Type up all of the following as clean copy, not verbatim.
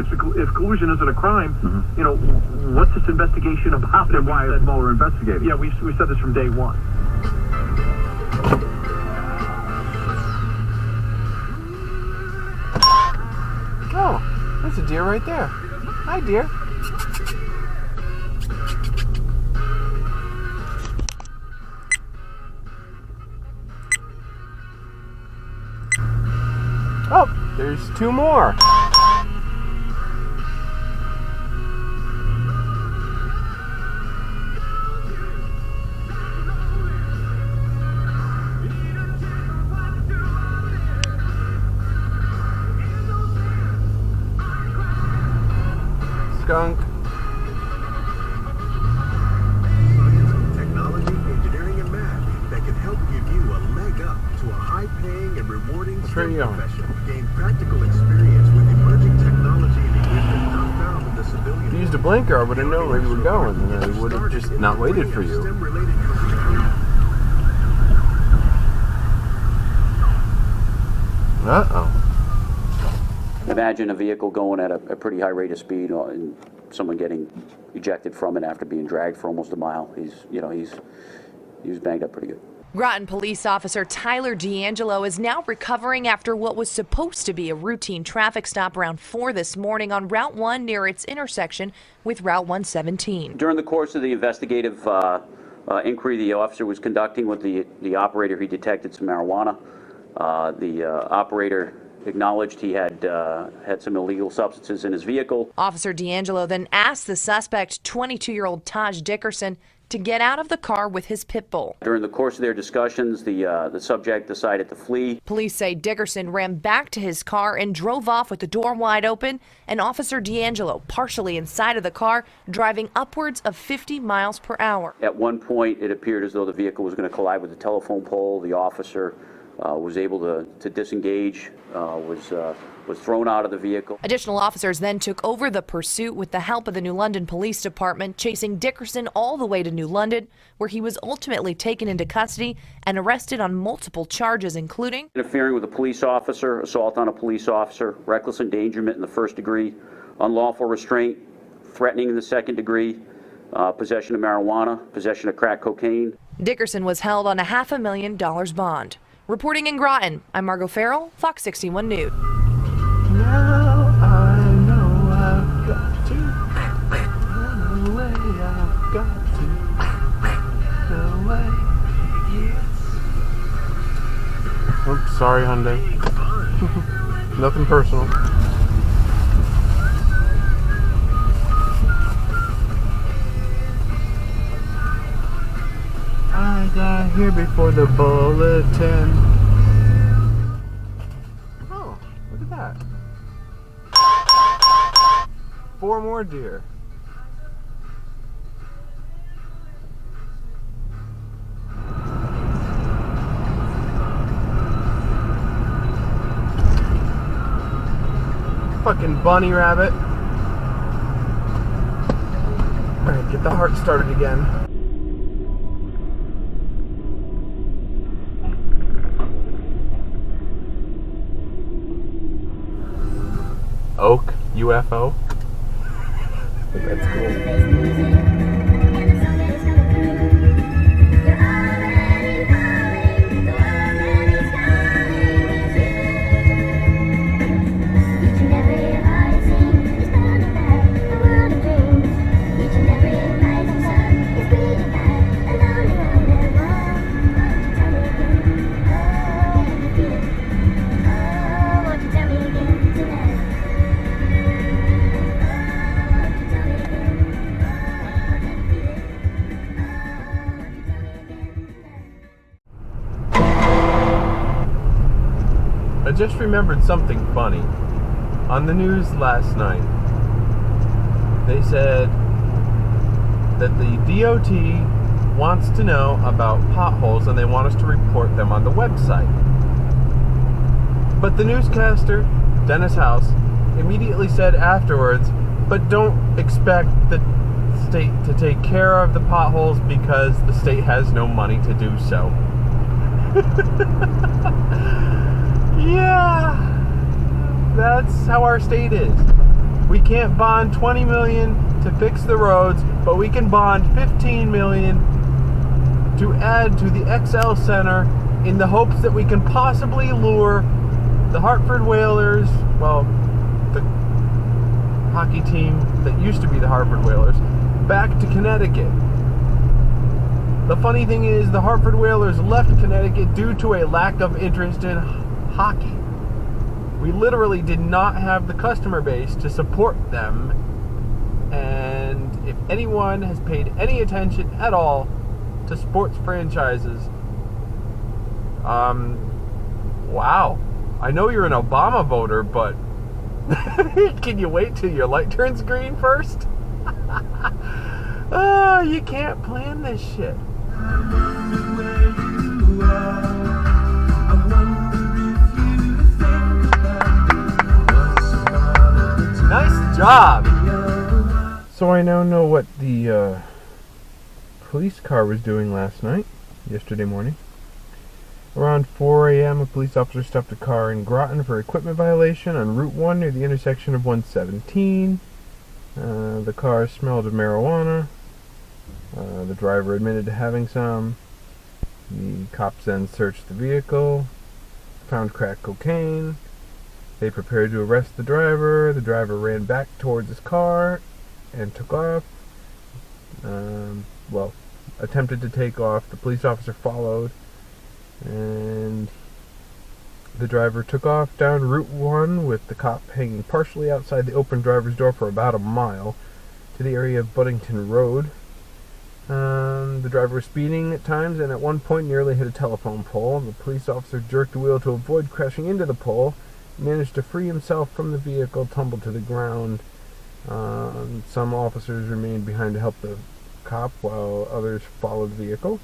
crime. If collusion isn't a crime, you know, what's this investigation about? And why is Mueller investigating? Yeah, we said this from day one. Oh, there's a deer right there. Hi, deer. Oh, there's two more. Skunk. Technology, engineering, and math that can help give you a leg up to a high-paying and rewarding STEM profession. Gain practical experience with emerging technology and equipment not found in the civilian. If you used a blinker, I would have known where you were going, and I would have just not waited for you. Uh-oh. Imagine a vehicle going at a pretty high rate of speed and someone getting ejected from it after being dragged for almost a mile. He was banged up pretty good. Groton police officer Tyler D'Angelo is now recovering after what was supposed to be a routine traffic stop around 4 this morning on Route 1 near its intersection with Route 117. During the course of the investigative inquiry the officer was conducting with the operator, he detected some marijuana. The operator acknowledged he had some illegal substances in his vehicle. Officer D'Angelo then asked the suspect, 22-year-old Taj Dickerson, to get out of the car with his pit bull. During the course of their discussions, the subject decided to flee. Police say Dickerson ran back to his car and drove off with the door wide open, and Officer D'Angelo partially inside of the car, driving upwards of 50 miles per hour. At one point, it appeared as though the vehicle was going to collide with the telephone pole. The officer was able to disengage, was thrown out of the vehicle. Additional officers then took over the pursuit with the help of the New London Police Department, chasing Dickerson all the way to New London, where he was ultimately taken into custody and arrested on multiple charges, including interfering with a police officer, assault on a police officer, reckless endangerment in the first degree, unlawful restraint, threatening in the second degree, possession of marijuana, possession of crack cocaine. Dickerson was held on a $500,000 bond. Reporting in Groton, I'm Margot Farrell, Fox 61 News. Now I know I've got to run away. I've got to run away. Oops, sorry, Hyundai. Nothing personal. I got here before the bulletin. Oh, look at that. 4 more deer. Fucking bunny rabbit. Alright, get the heart started again. Oak UFO. That's cool. I just remembered something funny. On the news last night, they said that the DOT wants to know about potholes and they want us to report them on the website. But the newscaster, Dennis House, immediately said afterwards, but don't expect the state to take care of the potholes because the state has no money to do so. Yeah, that's how our state is. We can't bond $20 million to fix the roads, but we can bond $15 million to add to the XL Center in the hopes that we can possibly lure the Hartford Whalers, well, the hockey team that used to be the Hartford Whalers, back to Connecticut. The funny thing is, the Hartford Whalers left Connecticut due to a lack of interest in hockey. We literally did not have the customer base to support them, and if anyone has paid any attention at all to sports franchises, wow. I know you're an Obama voter, but can you wait till your light turns green first? Oh, you can't plan this shit. Nice job! So I now know what the police car was doing yesterday morning. Around 4 a.m., a police officer stopped a car in Groton for equipment violation on Route 1 near the intersection of 117. The car smelled of marijuana. The driver admitted to having some. The cops then searched the vehicle, found crack cocaine. They prepared to arrest the driver. The driver ran back towards his car and took off. Attempted to take off. The police officer followed, and the driver took off down Route 1 with the cop hanging partially outside the open driver's door for about a mile to the area of Buddington Road. The driver was speeding at times and at one point nearly hit a telephone pole. The police officer jerked the wheel to avoid crashing into the pole, managed to free himself from the vehicle, tumbled to the ground. Some officers remained behind to help the cop while others followed the vehicle.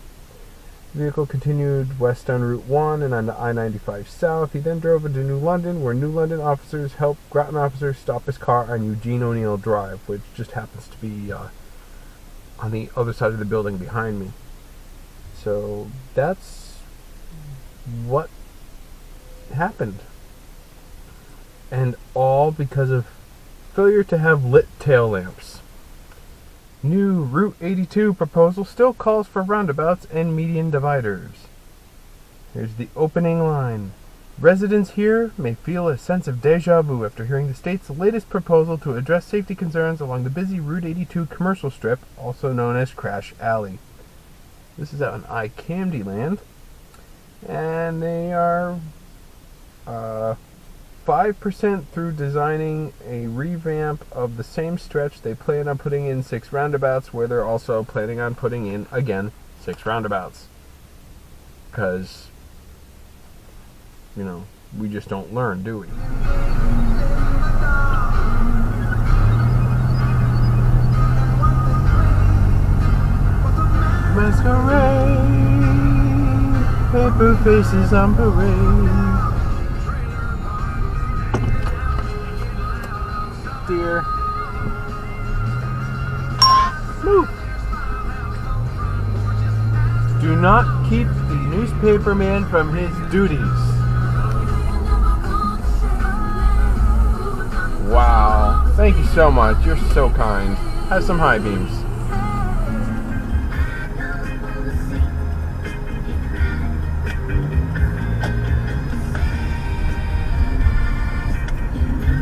The vehicle continued west on Route 1 and on to I-95 south. He then drove into New London, where New London officers helped Groton officers stop his car on Eugene O'Neill Drive, which just happens to be on the other side of the building behind me. So that's what happened. And all because of failure to have lit tail lamps. New Route 82 proposal still calls for roundabouts and median dividers. Here's the opening line. Residents here may feel a sense of deja vu after hearing the state's latest proposal to address safety concerns along the busy Route 82 commercial strip, also known as Crash Alley. This is out in iCamdy land, and they are 5% through designing a revamp of the same stretch. They plan on putting in 6 roundabouts, where they're also planning on putting in, again, 6 roundabouts. Because, we just don't learn, do we? Masquerade, paper faces on parade. Dear. Move. Do not keep the newspaper man from his duties. Wow. Thank you so much. You're so kind. Have some high beams.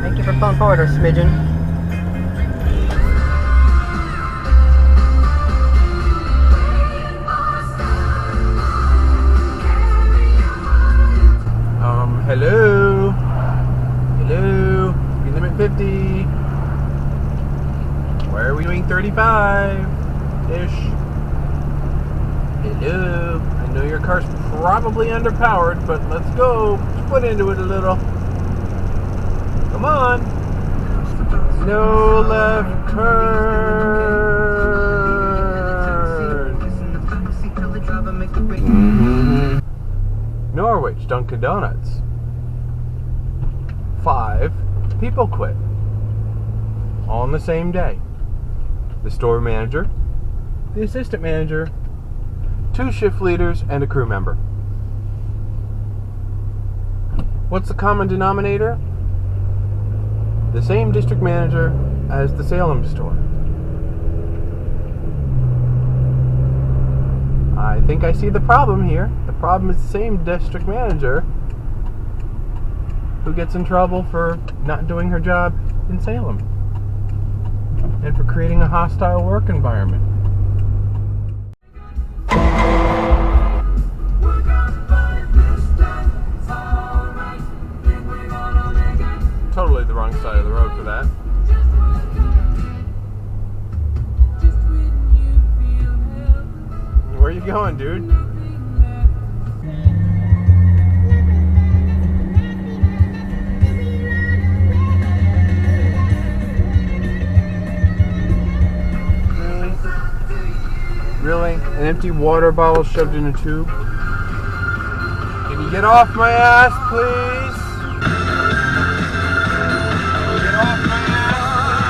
Thank you for pulling forward, smidgen. Hello? Hello? Speed limit 50. Why are we doing 35-ish? Hello? I know your car's probably underpowered, but let's go. Put into it a little. Come on. No left turn. Norwich Dunkin' Donuts. 5 people quit. All on the same day. The store manager, the assistant manager, 2 shift leaders, and a crew member. What's the common denominator? The same district manager as the Salem store. I think I see the problem here. The problem is the same district manager who gets in trouble for not doing her job in Salem and for creating a hostile work environment. Totally the wrong side of the road for that. Where are you going, dude? Really? An empty water bottle shoved in a tube? Can you get off my ass, please? Get off my ass!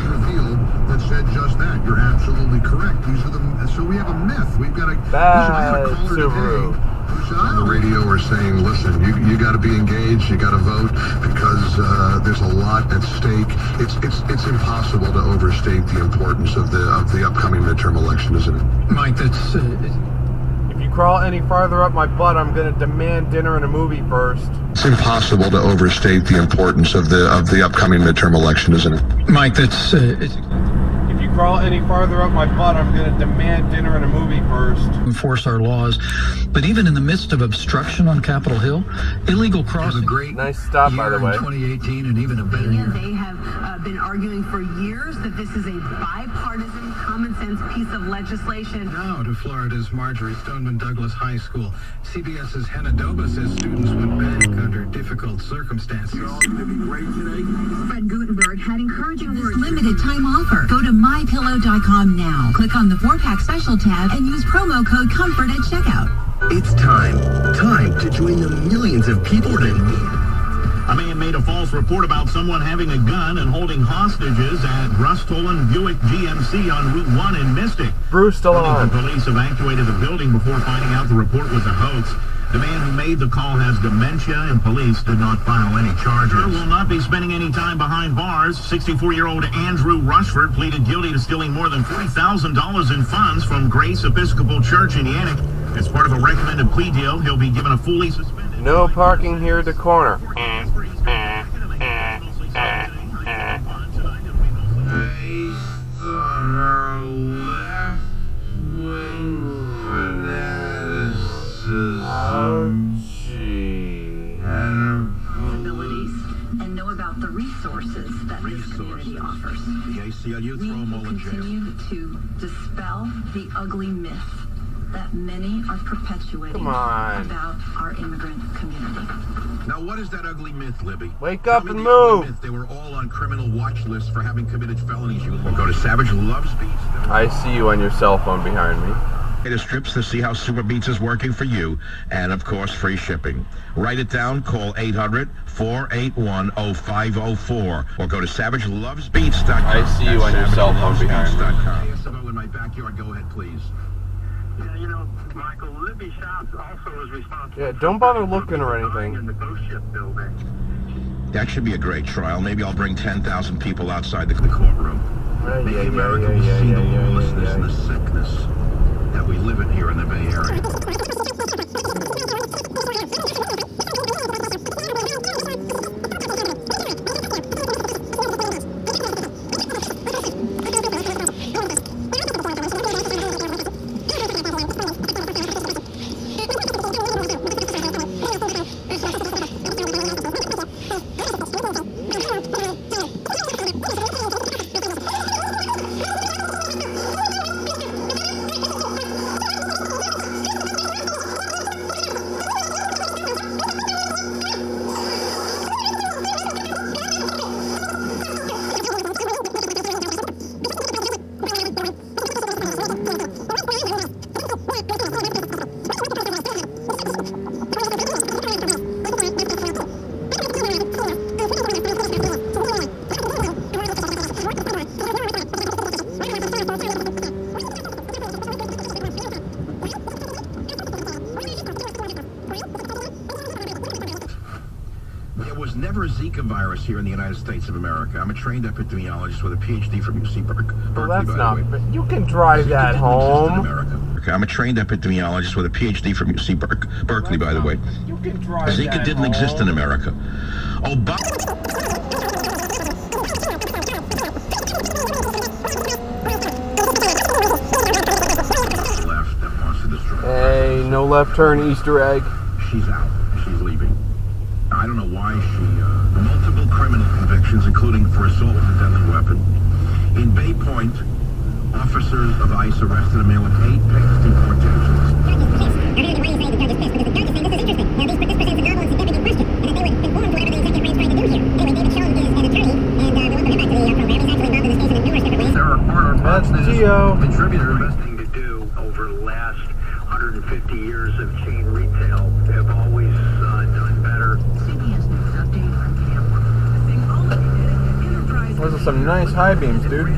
Revealed that said just that. You're absolutely correct. These are the so we have a myth. We've got a Bad caller thru. today who's on the radio or saying, listen, you got to be engaged. You got to vote because there's a lot at stake. It's impossible to overstate the importance of the upcoming midterm election, isn't it? Mike, that's. If you crawl any farther up my butt, I'm gonna demand dinner and a movie first. It's impossible to overstate the importance of the upcoming midterm election, isn't it? Mike, that's. If you crawl any farther up my butt, I'm gonna demand dinner and a movie first. Enforce our laws, but even in the midst of obstruction on Capitol Hill, illegal crossing. Nice stop, by the way. 2018 and even a better year. They have been arguing for years that this is a bipartisan, common-sense piece of legislation. Now to Florida's Marjorie Stoneman Douglas High School. CBS's Hannah Doba says students went back under difficult circumstances. Fred Gutenberg had encouraging words. Limited time offer. Go to mypillow.com now. Click on the 4-pack special tab and use promo code COMFORT at checkout. It's time to join the millions of people that need. A man made a false report about someone having a gun and holding hostages at Rust-Olan Buick GMC on Route 1 in Mystic. Bruce still on. Police evacuated the building before finding out the report was a hoax. The man who made the call has dementia, and police did not file any charges. He will not be spending any time behind bars. 64-year-old Andrew Rushford pleaded guilty to stealing more than $40,000 in funds from Grace Episcopal Church in Yannick. As part of a recommended plea deal, he'll be given a fully suspended... No parking here at the corner. And know about the resources that this community offers. The ACLU, throw them all in jail. We continue to dispel the ugly myth that many are perpetuating about our immigrant community. Now, what is that ugly myth, Libby? Wake up and the ugly move. myth. They were all on criminal watch lists for having committed felonies. You will go to Savage Loves Beats. I see you on your cell phone behind me. Latest trips to see how Super Beats is working for you, and of course, free shipping. Write it down, call 800-481-0504, or go to SavageLovesBeats.com. I see you on your cell phone behind me. ASMO in my backyard, go ahead, please. Yeah, you know, Michael, Libby Shops also is responsible. Yeah, don't bother looking or anything. In the Ghost Ship building. That should be a great trial. Maybe I'll bring 10,000 people outside the courtroom. Maybe America will see the homelessness and the sickness that we live in here in the Bay Area. ever a Zika virus here in the United States of America? I'm a trained epidemiologist with a PhD from UC Berkeley. Well, that's not. But you can drive that home. I'm a trained epidemiologist with a PhD from UC Berkeley, by the way. You can drive Zika that didn't home. exist in America. Hey, no left turn Easter egg. She's out. She's leaving. I don't know why multiple criminal convictions, including for assault with a deadly weapon. In Bay Point, officers of ICE arrested a male with 8 past deportations. There are former Fox News Gio. contributors investing to do over the last 150 years of chain retail have always done better. CBS News update from Camp. Those are some nice high beams, dude.